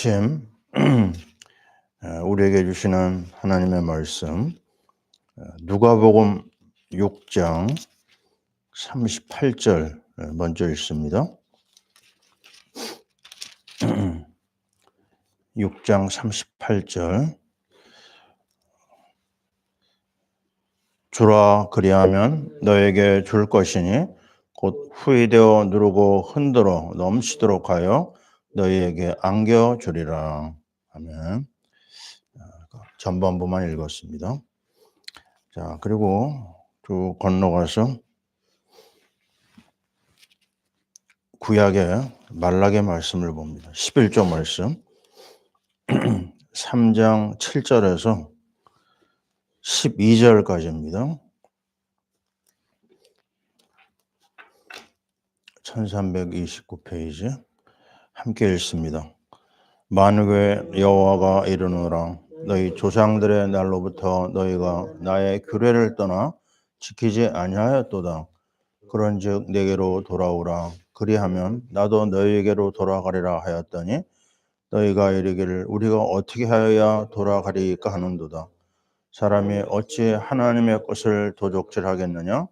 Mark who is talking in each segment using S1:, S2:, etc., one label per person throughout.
S1: 아침 우리에게 주시는 하나님의 말씀, 누가복음 6장 38절 먼저 읽습니다. 6장 38절. 주라 그리하면 너에게 줄 것이니 곧 후이되어 누르고 흔들어 넘치도록 하여 너희에게 안겨주리라. 아멘. 전반부만 읽었습니다. 자, 그리고 쭉 건너가서 구약의 말라기 말씀을 봅니다. 11조 말씀 3장 7절에서 12절까지입니다. 1329페이지 함께 읽습니다. 만국의 여호와가 이르노라. 너희 조상들의 날로부터 너희가 나의 규례를 떠나 지키지 아니하였도다. 그런즉 내게로 돌아오라. 그리하면 나도 너희에게로 돌아가리라 하였더니 너희가 이르기를 우리가 어떻게 하여야 돌아가리까 하는도다. 사람이 어찌 하나님의 것을 도둑질하겠느냐?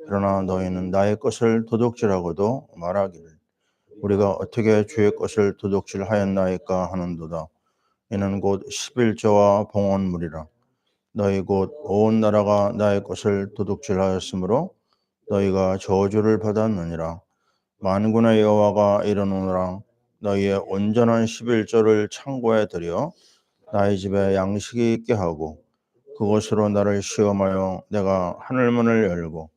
S1: 그러나 너희는 나의 것을 도둑질하고도 말하기를 우리가 어떻게 주의 것을 도둑질하였나이까 하는도다. 이는 곧 11조와 봉헌물이라. 너희 곧 온 나라가 나의 것을 도둑질하였으므로 너희가 저주를 받았느니라. 만군의 여호와가 이르노라. 너희의 온전한 11조를 창고에 들여 나의 집에 양식이 있게 하고 그것으로 나를 시험하여 내가 하늘문을 열고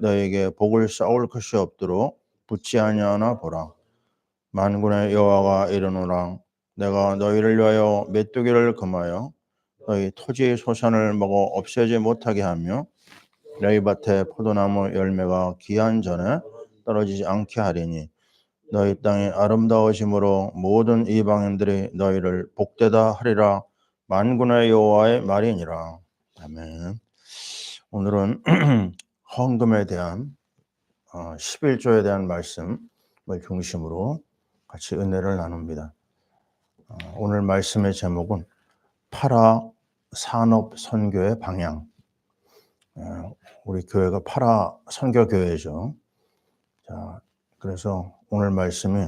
S1: 너희에게 복을 쌓을 것이 없도록 붙지 아니하나 보라. 만군의 여호와가 이르노라. 내가 너희를 위하여 메뚜기를 금하여 너희 토지의 소산을 먹어 없애지 못하게 하며 너희 밭에 포도나무 열매가 기한 전에 떨어지지 않게 하리니 너희 땅이 아름다워짐으로 모든 이방인들이 너희를 복되다 하리라. 만군의 여호와의 말이니라. 아멘. 오늘은 헌금에 대한 11조에 대한 말씀을 중심으로 같이 은혜를 나눕니다. 오늘 말씀의 제목은 파라 산업 선교의 방향. 우리 교회가 파라 선교교회죠. 자, 그래서 오늘 말씀이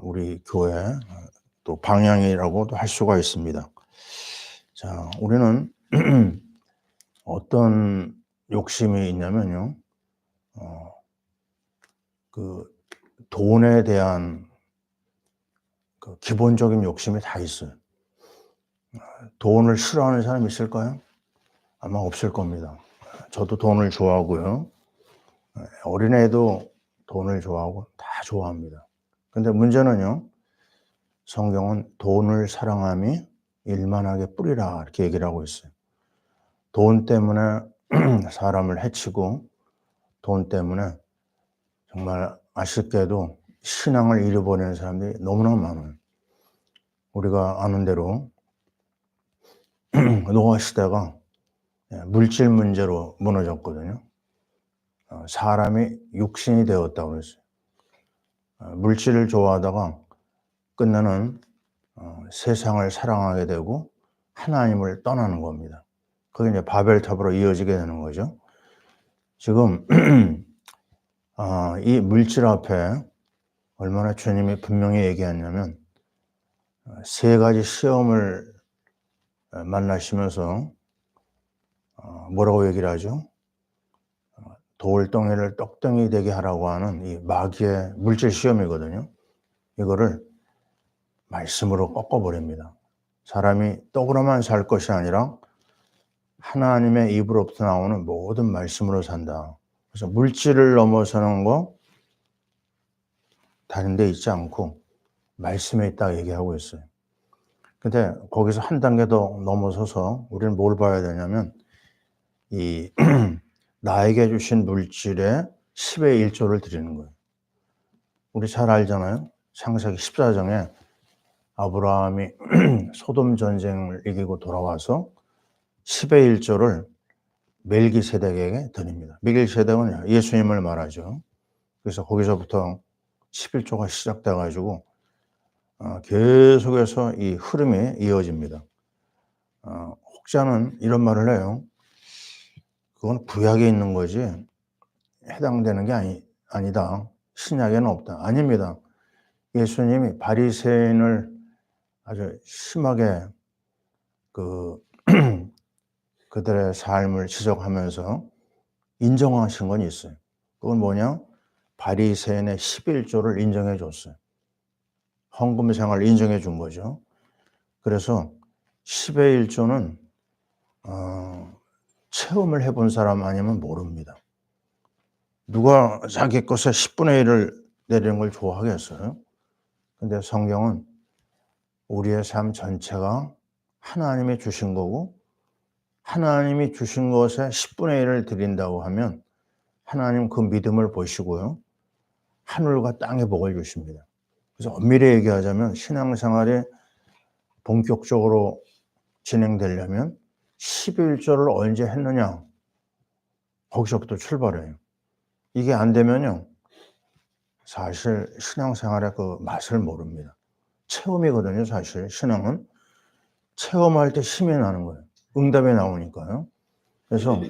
S1: 우리 교회 또 방향이라고도 할 수가 있습니다. 자, 우리는 어떤 욕심이 있냐면요. 그 돈에 대한 그 기본적인 욕심이 다 있어요. 돈을 싫어하는 사람이 있을까요? 아마 없을 겁니다. 저도 돈을 좋아하고요. 어린애도 돈을 좋아하고 다 좋아합니다. 근데 문제는요. 성경은 돈을 사랑함이 일만하게 뿌리라 이렇게 얘기를 하고 있어요. 돈 때문에 사람을 해치고 돈 때문에 정말 아쉽게도 신앙을 잃어버리는 사람들이 너무나 많아요. 우리가 아는 대로 노아 시대가 물질 문제로 무너졌거든요. 사람이 육신이 되었다고 그랬어요. 물질을 좋아하다가 끝내는 세상을 사랑하게 되고 하나님을 떠나는 겁니다. 그게 이제 바벨탑으로 이어지게 되는 거죠. 지금 이 물질 앞에 얼마나 주님이 분명히 얘기했냐면 세 가지 시험을 만나시면서 뭐라고 얘기를 하죠? 돌덩이를 떡덩이 되게 하라고 하는 이 마귀의 물질 시험이거든요. 이거를 말씀으로 꺾어버립니다. 사람이 떡으로만 살 것이 아니라 하나님의 입으로부터 나오는 모든 말씀으로 산다. 그래서 물질을 넘어서는 거 다른 데 있지 않고 말씀에 있다 얘기하고 있어요. 근데 거기서 한 단계 더 넘어서서 우리는 뭘 봐야 되냐면 이 나에게 주신 물질의 10의 1조를 드리는 거예요. 우리 잘 알잖아요. 창세기 14장에 아브라함이 소돔 전쟁을 이기고 돌아와서 10의 1조를 멜기세덱에게 드립니다. 멜기세덱은 예수님을 말하죠. 그래서 거기서부터 11조가 시작돼 가지고 계속해서 이 흐름이 이어집니다. 혹자는 이런 말을 해요. 그건 구약에 있는 거지 해당되는 게 아니다. 신약에는 없다. 아닙니다. 예수님이 바리새인을 아주 심하게 그들의 삶을 지적하면서 인정하신 건 있어요. 그건 뭐냐? 바리새인의 11조를 인정해 줬어요. 헌금 생활을 인정해 준 거죠. 그래서 10의 1조는 체험을 해본 사람 아니면 모릅니다. 누가 자기 것에 10분의 1을 내리는 걸 좋아하겠어요? 근데 성경은 우리의 삶 전체가 하나님이 주신 거고, 하나님이 주신 것에 10분의 1을 드린다고 하면 하나님 그 믿음을 보시고요, 하늘과 땅의 복을 주십니다. 그래서 엄밀히 얘기하자면 신앙생활이 본격적으로 진행되려면 11조를 언제 했느냐, 거기서부터 출발해요. 이게 안 되면요, 사실 신앙생활의 그 맛을 모릅니다. 체험이거든요. 사실 신앙은 체험할 때 힘이 나는 거예요. 응답이 나오니까요. 그래서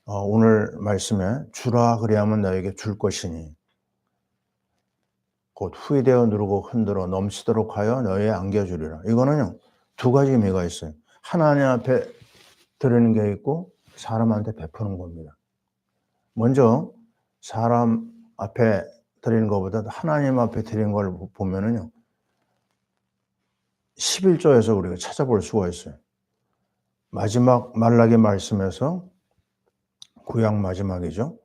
S1: 오늘 말씀에 주라 그리하면 너에게 줄 것이니 곧 후이되어 누르고 흔들어 넘치도록 하여 너희에 안겨주리라. 이거는요, 두 가지 의미가 있어요. 하나님 앞에 드리는 게 있고 사람한테 베푸는 겁니다. 먼저 사람 앞에 드리는 것보다 하나님 앞에 드리는 걸 보면은요, 11조에서 우리가 찾아볼 수가 있어요. 마지막 말라기 말씀에서, 구약 마지막이죠.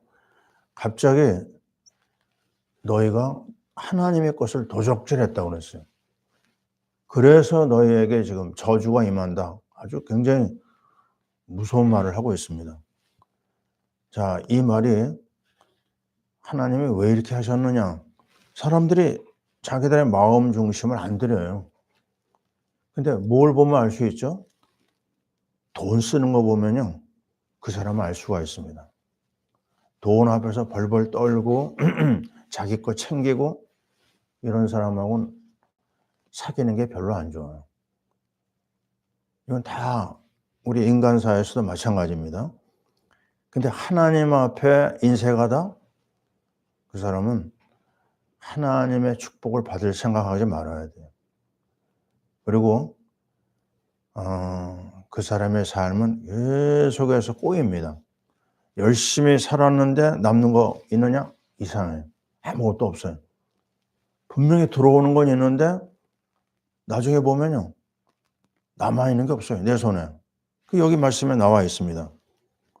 S1: 갑자기 너희가 하나님의 것을 도적질했다고 그랬어요. 그래서 너희에게 지금 저주가 임한다. 아주 굉장히 무서운 말을 하고 있습니다. 자, 이 말이 하나님이 왜 이렇게 하셨느냐? 사람들이 자기들의 마음 중심을 안 들여요. 근데 뭘 보면 알 수 있죠? 돈 쓰는 거 보면요, 그 사람을 알 수가 있습니다. 돈 앞에서 벌벌 떨고 자기 거 챙기고 이런 사람하고는 사귀는 게 별로 안 좋아요. 이건 다 우리 인간사에서도 마찬가지입니다. 근데 하나님 앞에 인색하다? 그 사람은 하나님의 축복을 받을 생각하지 말아야 돼요. 그리고 그 사람의 삶은 계속해서 꼬입니다. 열심히 살았는데 남는 거 있느냐? 이상해요. 아무것도 없어요. 분명히 들어오는 건 있는데 나중에 보면요, 남아있는 게 없어요. 내 손에. 여기 말씀에 나와 있습니다.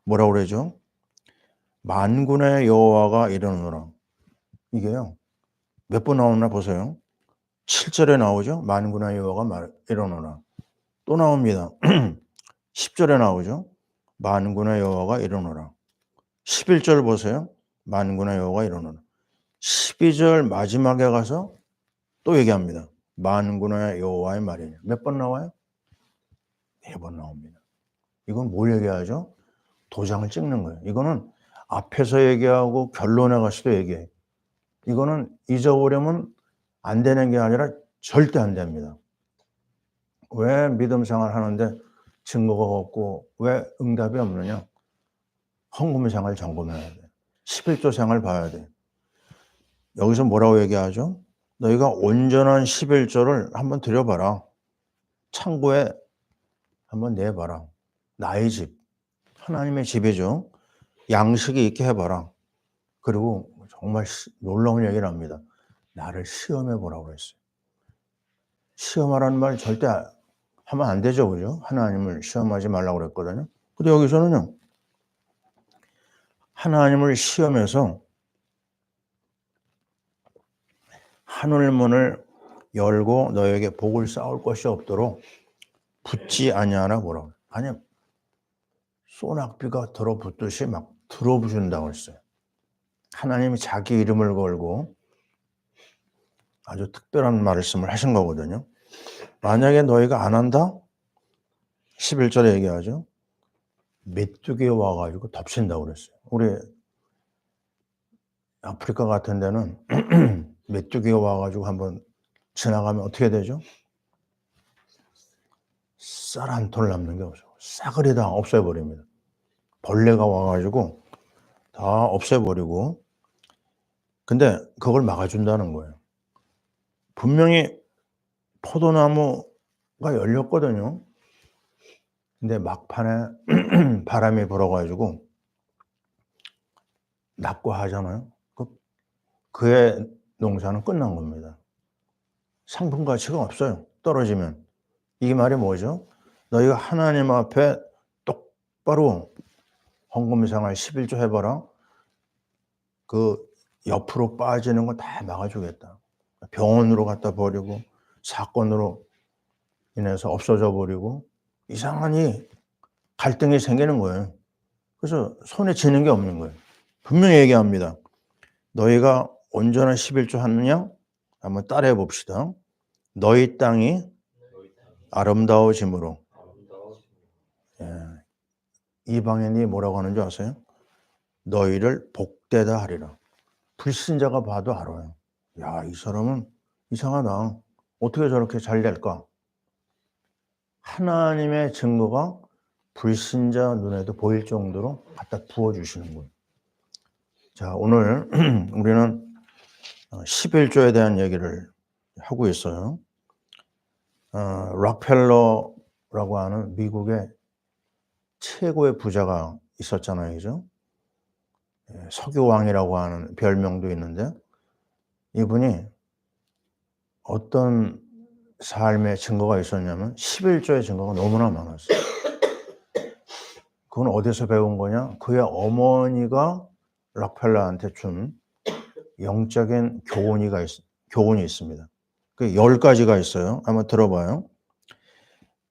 S1: 뭐라고 그러죠? 만군의 여호와가 이르노라. 이게요, 몇 번 나오나 보세요. 7절에 나오죠. 만군의 여호와가 이르노라. 또 나옵니다. 10절에 나오죠. 만군의 여호와가 이르노라. 11절 보세요. 만군의 여호와가 이르노라. 12절 마지막에 가서 또 얘기합니다. 만군의 여호와의 말이냐. 몇 번 나와요? 4번 나옵니다. 이건 뭘 얘기하죠? 도장을 찍는 거예요. 이거는 앞에서 얘기하고 결론에 가서도 얘기해요. 이거는 잊어버리면 안 되는 게 아니라 절대 안 됩니다. 왜 믿음 생활 하는데 증거가 없고 왜 응답이 없느냐? 헌금 생활 점검해야 돼. 11조 생활 봐야 돼. 여기서 뭐라고 얘기하죠? 너희가 온전한 11조를 한번 드려봐라. 창고에 한번 내봐라. 나의 집, 하나님의 집이죠. 양식이 있게 해봐라. 그리고 정말 놀라운 얘기를 합니다. 나를 시험해 보라고 그랬어요. 시험하라는 말 절대 하면 안 되죠, 그죠? 하나님을 시험하지 말라고 그랬거든요. 근데 여기서는요, 하나님을 시험해서 하늘문을 열고 너에게 복을 쌓을 것이 없도록 붙지 아니하나 보라. 아니, 소낙비가 들어붙듯이 막 들어부신다고 했어요. 하나님이 자기 이름을 걸고 아주 특별한 말씀을 하신 거거든요. 만약에 너희가 안 한다? 11절에 얘기하죠. 메뚜기 와가지고 덮친다고 그랬어요. 우리 아프리카 같은 데는 메뚜기가 와가지고 한번 지나가면 어떻게 되죠? 쌀 한 톨 남는 게 없어요. 싸그리 다 없애버립니다. 벌레가 와가지고 다 없애버리고. 근데 그걸 막아준다는 거예요. 분명히 포도나무가 열렸거든요. 근데 막판에 바람이 불어가지고 낙과하잖아요. 그의 농사는 끝난 겁니다. 상품 가치가 없어요. 떨어지면. 이 말이 뭐죠? 너희가 하나님 앞에 똑바로 헌금생활 11조 해봐라. 그 옆으로 빠지는 거 다 막아주겠다. 병원으로 갖다 버리고 사건으로 인해서 없어져 버리고 이상하니 갈등이 생기는 거예요. 그래서 손에 쥐는 게 없는 거예요. 분명히 얘기합니다. 너희가 온전한 11조 하느냐? 한번 따라해 봅시다. 너희 땅이 아름다워짐으로. 예. 이방인이 뭐라고 하는 줄 아세요? 너희를 복되다 하리라. 불신자가 봐도 알아요. 야, 이 사람은 이상하다. 어떻게 저렇게 잘 될까? 하나님의 증거가 불신자 눈에도 보일 정도로 갖다 부어주시는 거예요. 자, 오늘 우리는 11조에 대한 얘기를 하고 있어요. 록펠러라고 하는 미국의 최고의 부자가 있었잖아요. 그죠? 석유왕이라고 하는 별명도 있는데 이분이 어떤 삶의 증거가 있었냐면 11조의 증거가 너무나 많았어요. 그건 어디서 배운 거냐? 그의 어머니가 록펠러한테 준 영적인 교훈이 있습니다. 그 10가지가 있어요. 한번 들어봐요.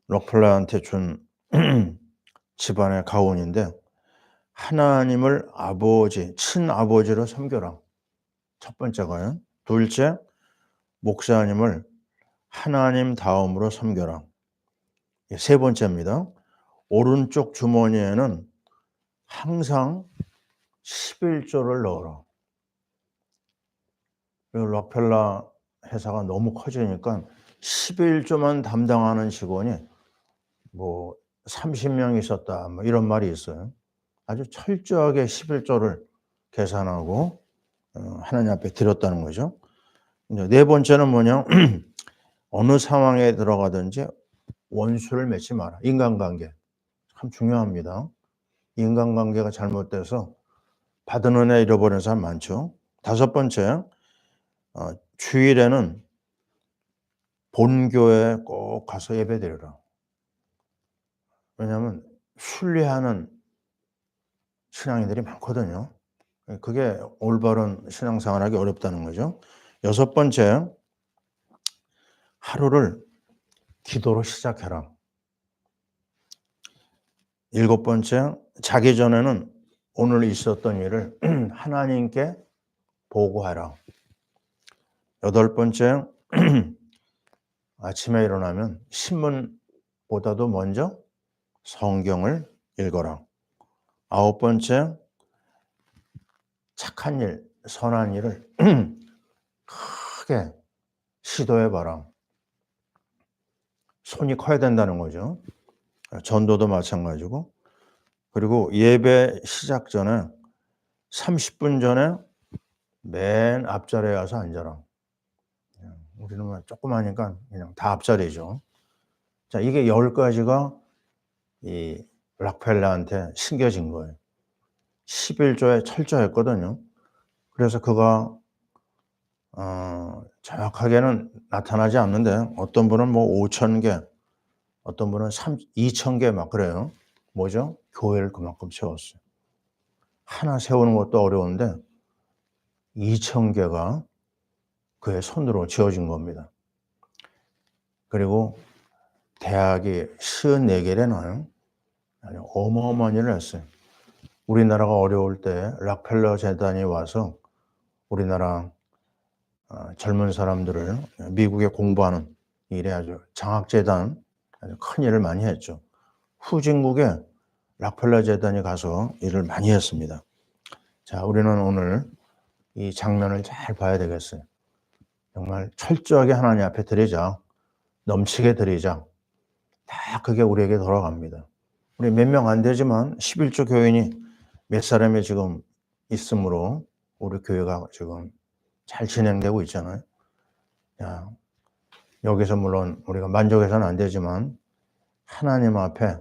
S1: 록펠러한테 준 집안의 가훈인데 하나님을 아버지, 친아버지로 섬겨라. 첫 번째가요. 둘째, 목사님을 하나님 다음으로 섬겨라. 세 번째입니다. 오른쪽 주머니에는 항상 11조를 넣어라. 록펠러 회사가 너무 커지니까 11조만 담당하는 직원이 뭐 30명 있었다. 뭐 이런 말이 있어요. 아주 철저하게 11조를 계산하고 하나님 앞에 드렸다는 거죠. 네 번째는 뭐냐? 어느 상황에 들어가든지 원수를 맺지 마라. 인간관계. 참 중요합니다. 인간관계가 잘못돼서 받은 은혜 잃어버리는 사람 많죠. 다섯 번째, 주일에는 본교회에 꼭 가서 예배드려라. 왜냐하면 순례하는 신앙인들이 많거든요. 그게 올바른 신앙생활하기 어렵다는 거죠. 여섯 번째, 하루를 기도로 시작해라. 일곱 번째, 자기 전에는 오늘 있었던 일을 하나님께 보고하라. 여덟 번째, 아침에 일어나면 신문보다도 먼저 성경을 읽어라. 아홉 번째, 착한 일, 선한 일을 크게 시도해봐라. 손이 커야 된다는 거죠. 전도도 마찬가지고. 그리고 예배 시작 전에 30분 전에 맨 앞자리에 가서 앉아라. 우리는 조그마니까 그냥 다 앞자리죠. 자, 이게 10가지가 이 록펠러한테 심겨진 거예요. 11조에 철저했거든요. 그래서 그가 정확하게는 나타나지 않는데 어떤 분은 뭐 5,000개, 어떤 분은 2,000개 막 그래요. 뭐죠? 교회를 그만큼 세웠어요. 하나 세우는 것도 어려운데 2,000개가 그의 손으로 지어진 겁니다. 그리고 대학이 54개래나요? 어마어마한 일을 했어요. 우리나라가 어려울 때 록펠러 재단이 와서 우리나라 젊은 사람들을 미국에 공부하는 일에 아주 장학재단 아주 큰 일을 많이 했죠. 후진국에 록펠러 재단이 가서 일을 많이 했습니다. 자, 우리는 오늘 이 장면을 잘 봐야 되겠어요. 정말 철저하게 하나님 앞에 드리자. 넘치게 드리자. 다 그게 우리에게 돌아갑니다. 우리 몇 명 안 되지만 11조 교인이 몇 사람이 지금 있으므로 우리 교회가 지금 잘 진행되고 있잖아요. 야, 여기서 물론 우리가 만족해서는 안 되지만 하나님 앞에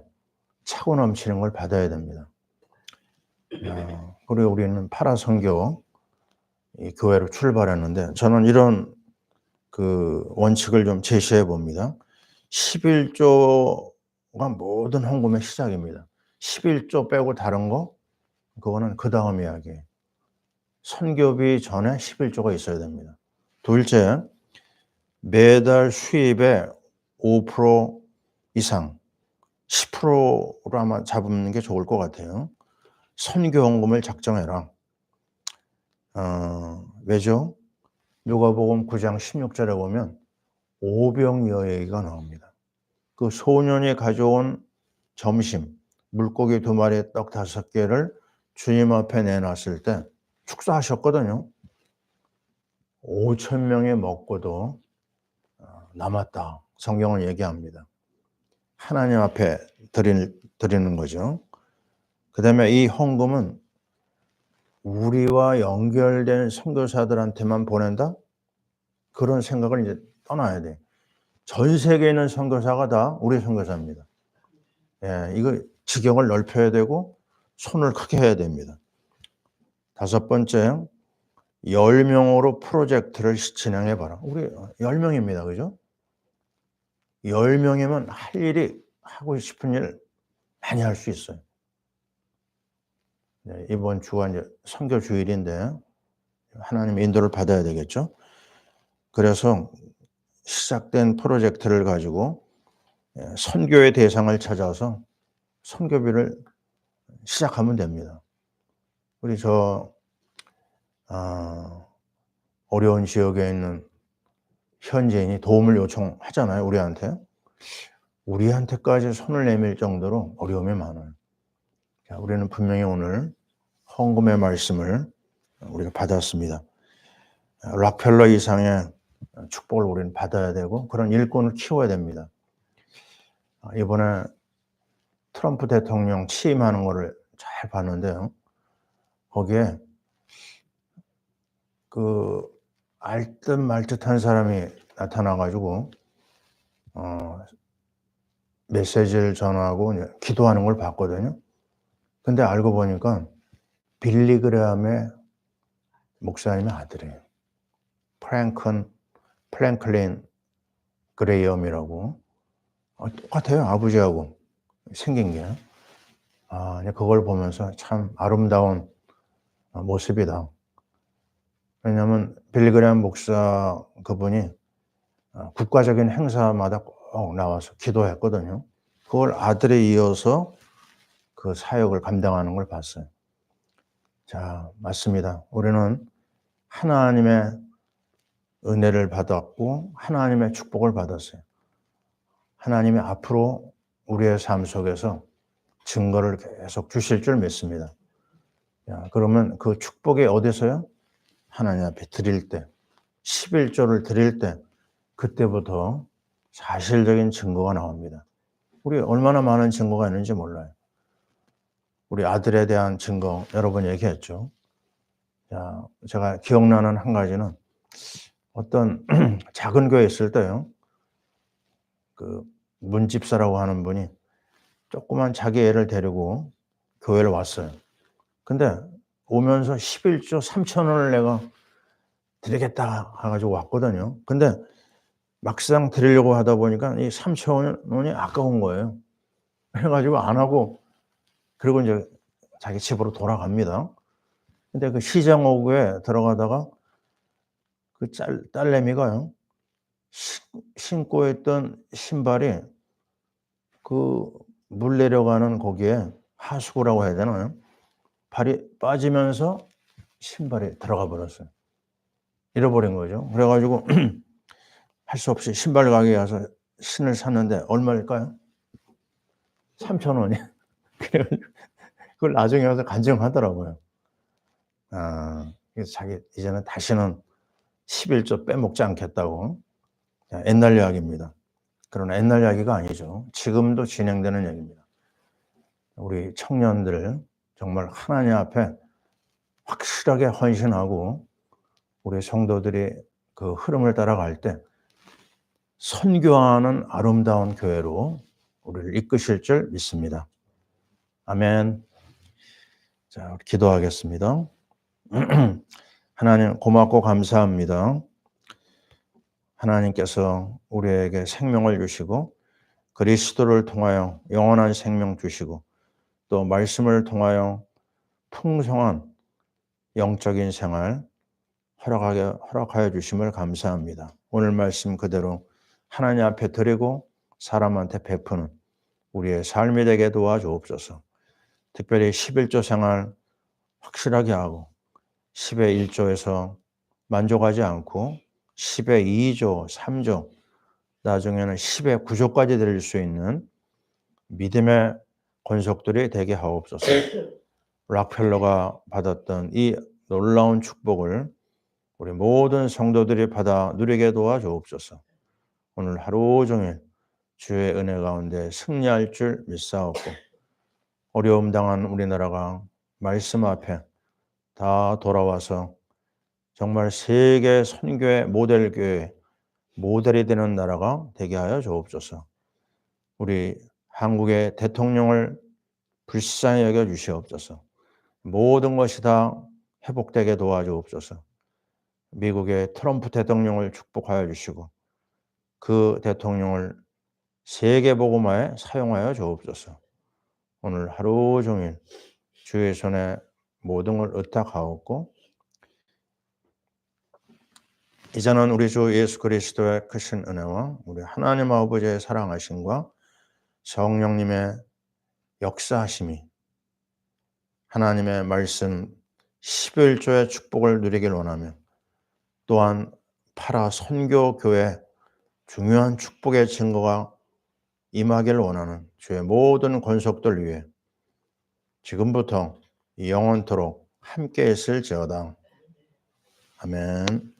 S1: 차고 넘치는 걸 받아야 됩니다. 그리고 우리는 파라선교 이 교회로 출발했는데 저는 이런 그 원칙을 좀 제시해 봅니다. 11조가 모든 헌금의 시작입니다. 11조 빼고 다른 거 그거는 그 다음 이야기예요. 선교비 전에 11조가 있어야 됩니다. 둘째, 매달 수입의 5% 이상 10%로 아마 잡는 게 좋을 것 같아요. 선교헌금을 작정해라. 왜죠? 누가복음 9장 16절에 보면 오병이어 얘기가 나옵니다. 그 소년이 가져온 점심, 물고기 2마리, 떡 5개를 주님 앞에 내놨을 때 축사하셨거든요. 5,000명이 먹고도 남았다. 성경은 얘기합니다. 하나님 앞에 드리는 거죠. 그 다음에 이 헌금은 우리와 연결된 선교사들한테만 보낸다? 그런 생각을 이제 떠나야 돼. 전 세계에 있는 선교사가 다 우리 선교사입니다. 예, 이거 지경을 넓혀야 되고 손을 크게 해야 됩니다. 5번째, 10명으로 프로젝트를 진행해 봐라. 우리 10명입니다. 그죠? 10명이면 할 일이 하고 싶은 일 많이 할 수 있어요. 네, 이번 주가 이제 선교 주일인데 하나님의 인도를 받아야 되겠죠. 그래서 시작된 프로젝트를 가지고 선교의 대상을 찾아서 선교비를 시작하면 됩니다. 우리 어려운 지역에 있는 현지인이 도움을 요청하잖아요. 우리한테까지 손을 내밀 정도로 어려움이 많아요. 자, 우리는 분명히 오늘 헌금의 말씀을 우리가 받았습니다. 락펠러 이상의 축복을 우리는 받아야 되고 그런 일꾼을 키워야 됩니다. 이번에 트럼프 대통령 취임하는 거를 잘 봤는데요. 거기에 그 알듯 말듯한 사람이 나타나가지고 메시지를 전하고 기도하는 걸 봤거든요. 근데 알고 보니까 빌리 그레함의 목사님의 아들이에요. 프랭클린 그레이엄이라고. 똑같아요. 아버지하고 생긴 게. 그걸 보면서 참 아름다운 모습이다. 왜냐하면 빌리 그레함 목사 그분이 국가적인 행사마다 꼭 나와서 기도했거든요. 그걸 아들에 이어서 그 사역을 감당하는 걸 봤어요. 자, 맞습니다. 우리는 하나님의 은혜를 받았고 하나님의 축복을 받았어요. 하나님이 앞으로 우리의 삶 속에서 증거를 계속 주실 줄 믿습니다. 자, 그러면 그 축복이 어디서요? 하나님 앞에 드릴 때, 11조를 드릴 때 그때부터 사실적인 증거가 나옵니다. 우리 얼마나 많은 증거가 있는지 몰라요. 우리 아들에 대한 증거 여러 번 얘기했죠. 자, 제가 기억나는 한 가지는 어떤 작은 교회에 있을 때요. 그 문집사라고 하는 분이 조그만 자기 애를 데리고 교회를 왔어요. 근데 오면서 11조 3,000원을 내가 드리겠다 해가지고 왔거든요. 근데 막상 드리려고 하다 보니까 이 3,000원이 아까운 거예요. 그래가지고 안 하고 그리고 이제 자기 집으로 돌아갑니다. 근데 그 시장 오구에 들어가다가 그 딸내미가요. 신고 있던 신발이 그 물 내려가는 거기에 하수구라고 해야 되나요? 발이 빠지면서 신발이 들어가 버렸어요. 잃어버린 거죠. 그래가지고 할 수 없이 신발 가게에 가서 신을 샀는데 얼마일까요? 3,000원이. 그래가지고 그걸 나중에 와서 간증하더라고요. 그래서 자기 이제는 다시는 11조 빼먹지 않겠다고. 옛날 이야기입니다. 그러나 옛날 이야기가 아니죠. 지금도 진행되는 얘기입니다. 우리 청년들 정말 하나님 앞에 확실하게 헌신하고 우리 성도들이 그 흐름을 따라갈 때 선교하는 아름다운 교회로 우리를 이끄실 줄 믿습니다. 아멘. 자, 기도하겠습니다. 하나님 고맙고 감사합니다. 하나님께서 우리에게 생명을 주시고 그리스도를 통하여 영원한 생명 주시고 또 말씀을 통하여 풍성한 영적인 생활 허락하여 주심을 감사합니다. 오늘 말씀 그대로 하나님 앞에 드리고 사람한테 베푸는 우리의 삶이 되게 도와주옵소서. 특별히 11조 생활 확실하게 하고 10의 1조에서 만족하지 않고 10의 2조, 3조, 나중에는 10의 9조까지 드릴 수 있는 믿음의 권속들이 되게 하옵소서. 락펠러가 받았던 이 놀라운 축복을 우리 모든 성도들이 받아 누리게 도와주옵소서. 오늘 하루 종일 주의 은혜 가운데 승리할 줄 믿사옵고 어려움 당한 우리나라가 말씀 앞에 다 돌아와서 정말 세계 선교의 모델교회, 모델이 되는 나라가 되게 하여 주옵소서. 우리 한국의 대통령을 불쌍히 여겨 주시옵소서. 모든 것이 다 회복되게 도와주옵소서. 미국의 트럼프 대통령을 축복하여 주시고 그 대통령을 세계 복음화에 사용하여 주옵소서. 오늘 하루 종일 주의 손에 모든 걸 의탁하옵고 이제는 우리 주 예수 그리스도의 크신 은혜와 우리 하나님 아버지의 사랑하심과 성령님의 역사하심이 하나님의 말씀 11조의 축복을 누리길 원하며 또한 파라 선교교회 중요한 축복의 증거가 임하길 원하는 주의 모든 권속들 위해 지금부터 영원토록 함께 있을지어다. 아멘.